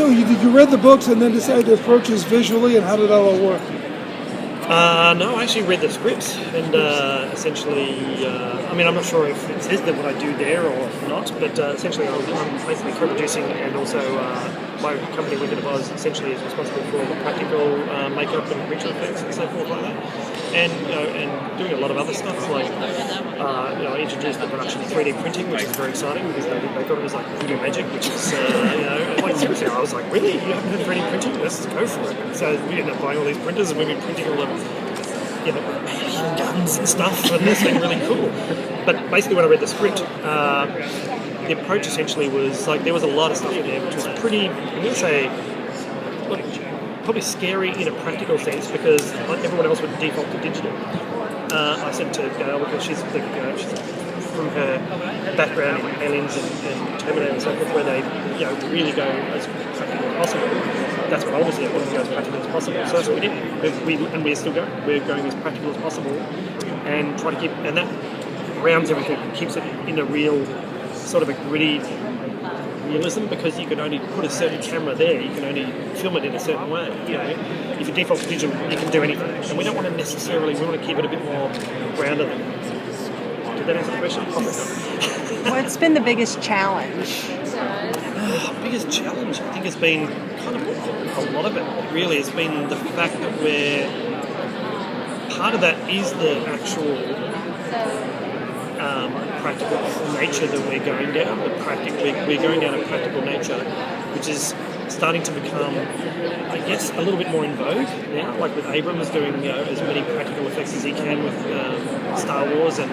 So you read the books and then decided to approach this visually, and how did that all work? No, I actually read the scripts, and essentially, I'm not sure if it says that what I do there or not, but essentially I'm basically co-producing, and also my company Wicked of Oz essentially is responsible for all the practical makeup and creature effects and so forth like that, and and doing a lot of other stuff like I introduced the production of 3D printing, which is very exciting because they thought it was like voodoo magic, which is like seriously, I was like, really, you haven't heard of 3D printing? Let's go for it. And so we ended up buying all these printers, and we've been printing all the guns and stuff, and it's been really cool. But basically, when I read the script, the approach essentially was like there was a lot of stuff in there, which was pretty, I'm going to say, probably scary in a practical sense because everyone else would default to digital. I said to Gail, because she's from her background in Aliens and Terminator and so forth, where they really go as practical as possible. That's what I was there, wanted to go as practical as possible. So that's what we did. We're still going. We're going as practical as possible and try to keep, and that rounds everything, keeps it in a real sort of a gritty realism, because you can only put a certain camera there, you can only film it in a certain way. If you default to digital, you can do anything, and we don't want to necessarily. We want to keep it a bit more grounded. Did that answer the question? What's been the biggest challenge? Biggest challenge, I think, has been kind of a lot of it. Really, has been the fact that part of that is the actual practical nature that we're going down. We're going down a practical nature, which is starting to become, I guess, a little bit more in vogue now. Like with Abrams doing as many practical effects as he can with Star Wars, and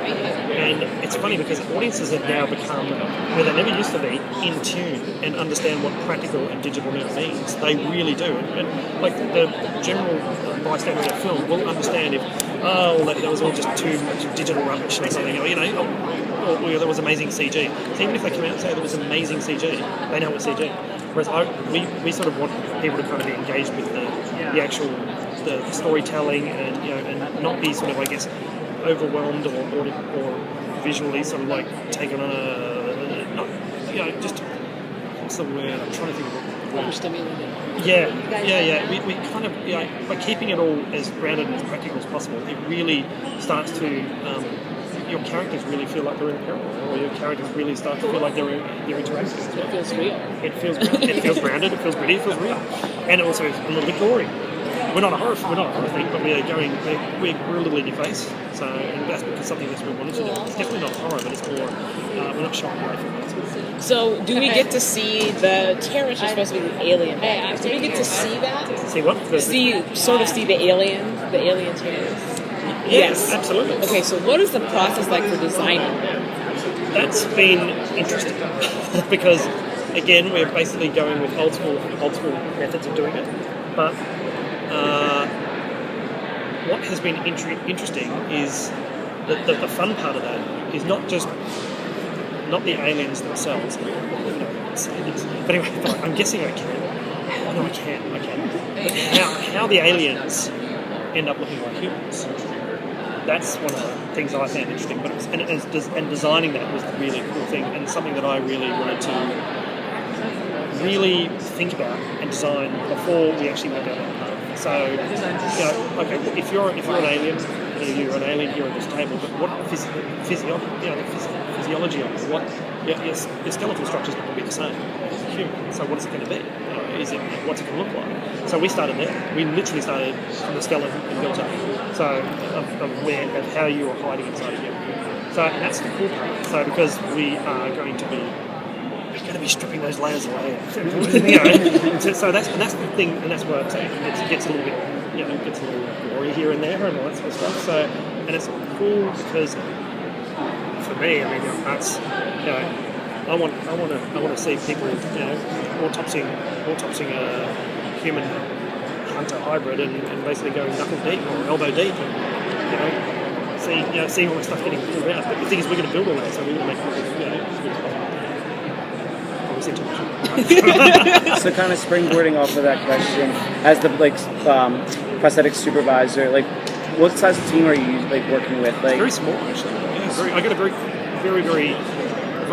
it's funny because audiences have now become, where they never used to be, in tune and understand what practical and digital now means. They really do, and like the general bystander in a film will understand if that was all just too much digital rubbish or something, or there was amazing CG. So even if they come out and say there was amazing CG, they know it's CG. Whereas we sort of want people to kind of be engaged with the actual the storytelling and not be sort of, I guess, overwhelmed or visually sort of like taken on just what's the word? I'm trying to think of the word. Overstimulated. Yeah. We kind of by keeping it all as grounded and as practical as possible, it really starts to. Your characters really feel like they're in peril, or your characters really start to feel like they're interacting. It feels real. It feels grounded. It feels gritty. It feels real, and also it's a little bit gory. We're not a horror thing, but we're a little in your face. So, and that's because something that we wanted to do. It's definitely not horror, but it's more. We're not shying away from that. So, do we get to see the terrorists are supposed to be the alien? Do we get to see that? See what? See the alien terrorists. Yes, absolutely. Okay, so what is the process like for designing them? That's been interesting because, again, we're basically going with old school methods of doing it. But what has been interesting is that the fun part of that is not the aliens themselves. But anyway, I'm guessing I can. Oh, no, I can. But how the aliens end up looking like humans. That's one of the things I found interesting, and designing that was a really cool thing, and something that I really wanted to really think about and design before we actually went down that path. So, okay, if you're an alien, you're an alien here at this table, but what physiology of it, what your skeletal structure is not going to be the same as a human. So, what is it going to be? What's it going to look like? So we started there. We literally started from the skeleton and built up. So of how you are hiding inside of you. So and that's the cool part. So because we are going to be stripping those layers away. So that's the thing, and that's what I'm saying. It gets a little bit, gets a little gory here and there and all that sort of stuff. So and it's cool because for me, I mean, that's I want to see people, autopsying a human hunter hybrid and basically going knuckle deep or elbow deep, and see all the stuff getting pulled out. But the thing is, we're going to build all that, so we're going to make it. So, kind of springboarding off of that question, as the prosthetics supervisor, what size of team are you working with? It's very small, actually. Yeah, I got a very I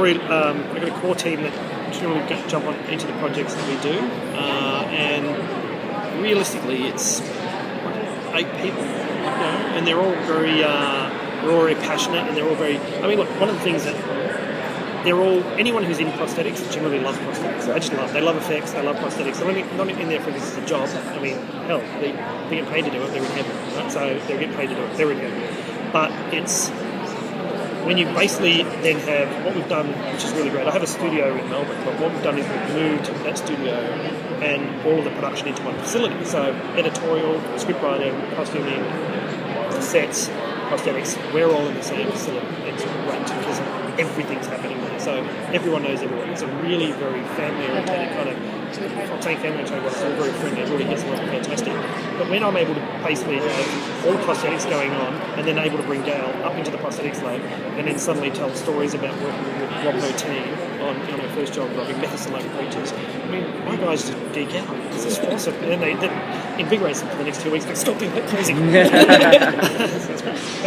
got a core team that continually jump on into the projects that we do, and realistically, it's 8 people, and they're all very passionate, and they're all very. I mean, look, one of the things that anyone who's in prosthetics generally loves prosthetics. They love effects, they love prosthetics. They're not in there for this as a job. I mean, hell, they get paid to do it. They're in heaven, right? So they're getting paid to do it. They're in heaven. But it's when you basically then have what we've done, which is really great. I have a studio in Melbourne, but what we've done is we've moved that studio and all of the production into one facility. So editorial, script writing, costuming, sets, prosthetics, we're all in the same facility. It's great because everything's happening there. So everyone knows everyone. It's a really very family-oriented kind of. I'm saying family-oriented, but it's all very friendly. Everybody gets along fantastic. But when I'm able to basically have all the prosthetics going on, and then able to bring Gail up into the prosthetics lab, and then suddenly tell stories about working with Rob Bottin on her first job robbing methicillin creatures. I mean, my guys just geek out. This is awesome. And then they invigorates them for the next 2 weeks. Like, stop doing that crazy. So it's great.